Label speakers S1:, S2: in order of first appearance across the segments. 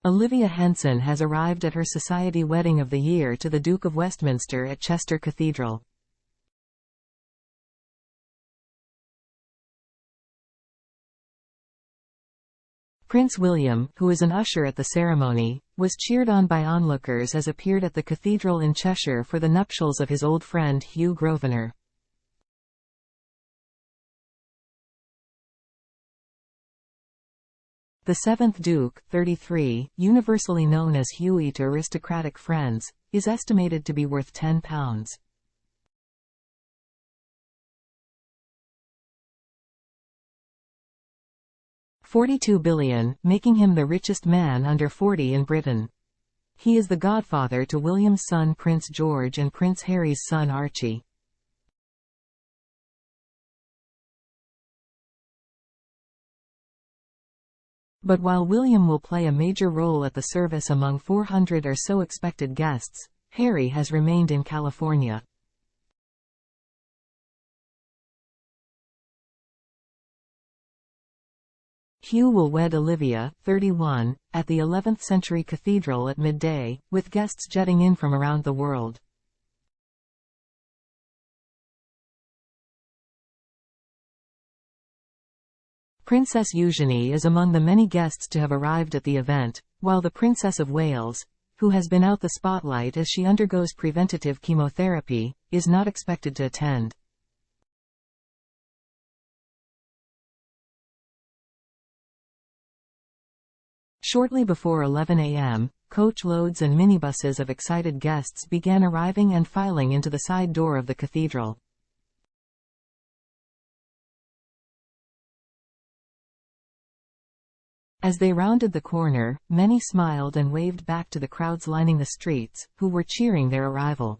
S1: Olivia Henson has arrived at her society wedding of the year to the Duke of Westminster at Chester Cathedral. Prince William, who is an usher at the ceremony, was cheered on by onlookers as appeared at the cathedral in Cheshire for the nuptials of his old friend Hugh Grosvenor. The seventh Duke, 33, universally known as Hughie to aristocratic friends, is estimated to be worth £10. £42 billion, making him the richest man under 40 in Britain. He is the godfather to William's son Prince George and Prince Harry's son Archie. But while William will play a major role at the service among 400 or so expected guests, Harry has remained in California. Hugh will wed Olivia, 31, at the 11th century cathedral at midday, with guests jetting in from around the world. Princess Eugenie is among the many guests to have arrived at the event, while the Princess of Wales, who has been out the spotlight as she undergoes preventative chemotherapy, is not expected to attend. Shortly before 11 a.m., coach loads and minibuses of excited guests began arriving and filing into the side door of the cathedral. As they rounded the corner, many smiled and waved back to the crowds lining the streets, who were cheering their arrival.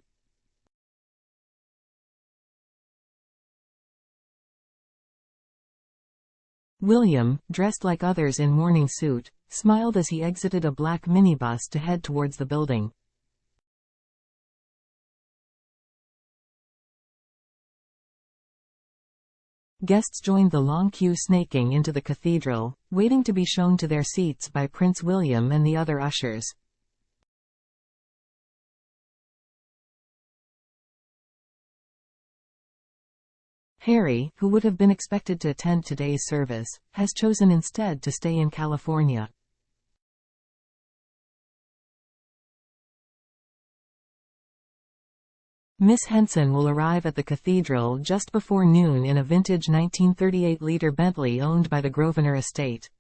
S1: William, dressed like others in morning suit, smiled as he exited a black minibus to head towards the building. Guests joined the long queue snaking into the cathedral, waiting to be shown to their seats by Prince William and the other ushers. Harry, who would have been expected to attend today's service, has chosen instead to stay in California. Miss Henson will arrive at the cathedral just before noon in a vintage 1938 Bentley owned by the Grosvenor estate.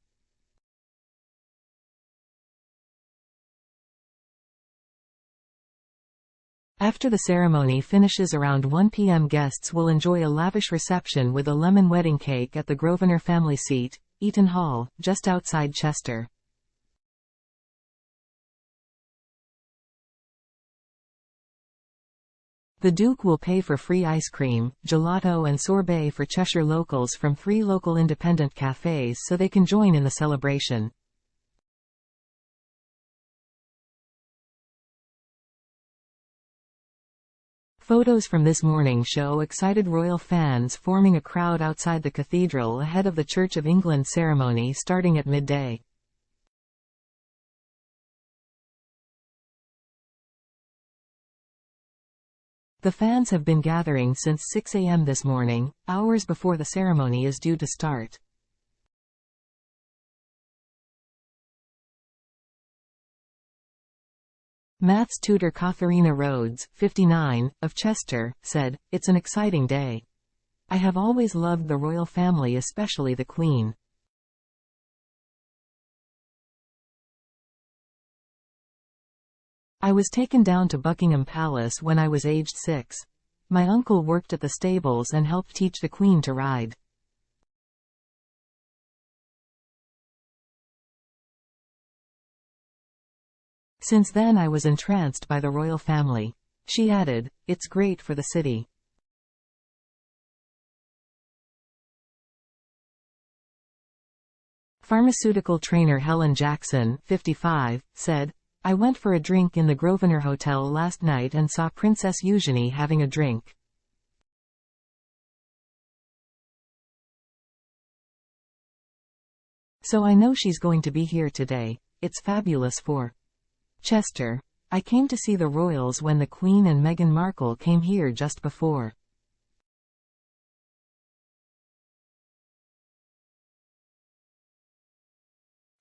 S1: After the ceremony finishes around 1 p.m., guests will enjoy a lavish reception with a lemon wedding cake at the Grosvenor family seat, Eaton Hall, just outside Chester. The Duke will pay for free ice cream, gelato and sorbet for Cheshire locals from 3 local independent cafes so they can join in the celebration. Photos from this morning show excited royal fans forming a crowd outside the cathedral ahead of the Church of England ceremony starting at midday. The fans have been gathering since 6 a.m. this morning, hours before the ceremony is due to start. Maths tutor Katharina Rhodes, 59, of Chester, said, "It's an exciting day. I have always loved the royal family, especially the Queen. I was taken down to Buckingham Palace when I was aged 6. My uncle worked at the stables and helped teach the Queen to ride. Since then I was entranced by the royal family." She added, "It's great for the city." Pharmaceutical trainer Helen Jackson, 55, said, "I went for a drink in the Grosvenor Hotel last night and saw Princess Eugenie having a drink. So I know she's going to be here today. it's fabulous for Chester. I came to see the royals when the Queen and Meghan Markle came here just before.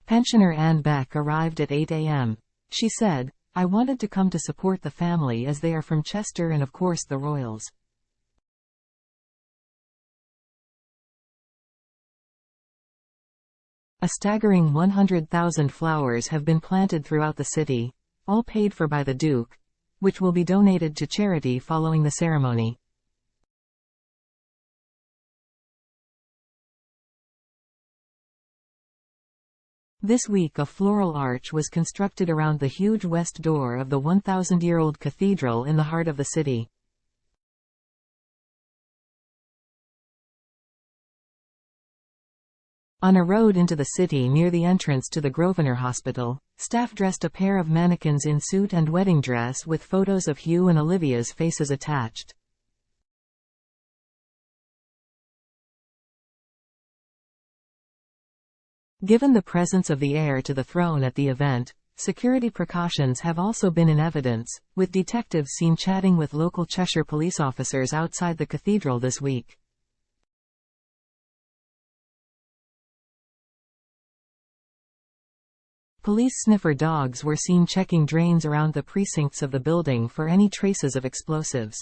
S1: Pensioner Anne Beck arrived at 8 a.m. She said, "I wanted to come to support the family as they are from Chester and of course the royals." A staggering 100,000 flowers have been planted throughout the city, all paid for by the Duke, which will be donated to charity following the ceremony. This week a floral arch was constructed around the huge west door of the 1,000-year-old cathedral in the heart of the city. On a road into the city near the entrance to the Grosvenor Hospital, staff dressed a pair of mannequins in suit and wedding dress with photos of Hugh and Olivia's faces attached. Given the presence of the heir to the throne at the event, security precautions have also been in evidence, with detectives seen chatting with local Cheshire police officers outside the cathedral this week. Police sniffer dogs were seen checking drains around the precincts of the building for any traces of explosives.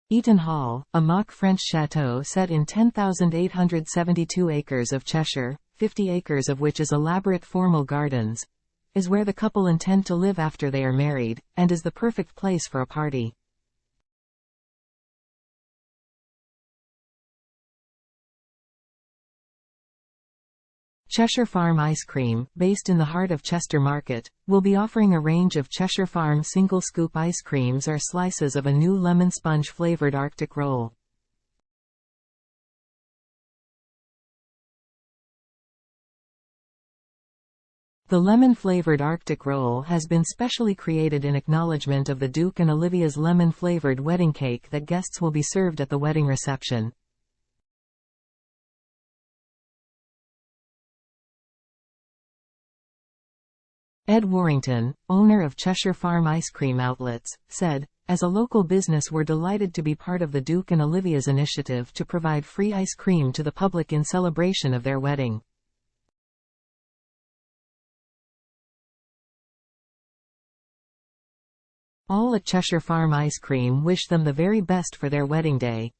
S1: Eaton Hall, a mock French chateau set in 10,872 acres of Cheshire, 50 acres of which is elaborate formal gardens, is where the couple intend to live after they are married, and is the perfect place for a party. Cheshire Farm Ice Cream, based in the heart of Chester Market, will be offering a range of Cheshire Farm single-scoop ice creams or slices of a new lemon sponge-flavored Arctic roll. The lemon-flavored Arctic roll has been specially created in acknowledgement of the Duke and Olivia's lemon-flavored wedding cake that guests will be served at the wedding reception. Ed Warrington, owner of Cheshire Farm Ice Cream Outlets, said, "As a local business we're delighted to be part of the Duke and Olivia's initiative to provide free ice cream to the public in celebration of their wedding." All at Cheshire Farm Ice Cream wish them the very best for their wedding day.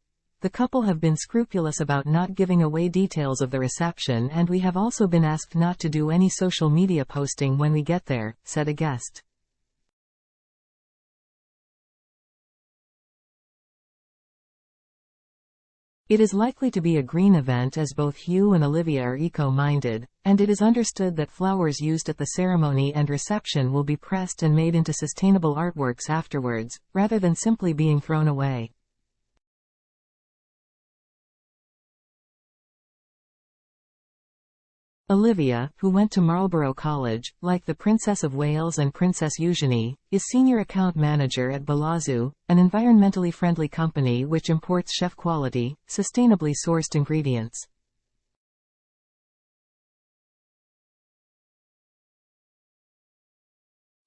S1: The couple have been scrupulous about not giving away details of the reception, and we have also been asked not to do any social media posting when we get there, said a guest. It is likely to be a green event as both Hugh and Olivia are eco-minded, and it is understood that flowers used at the ceremony and reception will be pressed and made into sustainable artworks afterwards, rather than simply being thrown away. Olivia, who went to Marlborough College, like the Princess of Wales and Princess Eugenie, is senior account manager at Balazoo, an environmentally friendly company which imports chef-quality, sustainably sourced ingredients.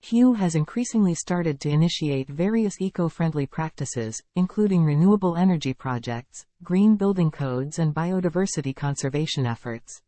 S1: Hugh has increasingly started to initiate various eco-friendly practices, including renewable energy projects, green building codes and biodiversity conservation efforts.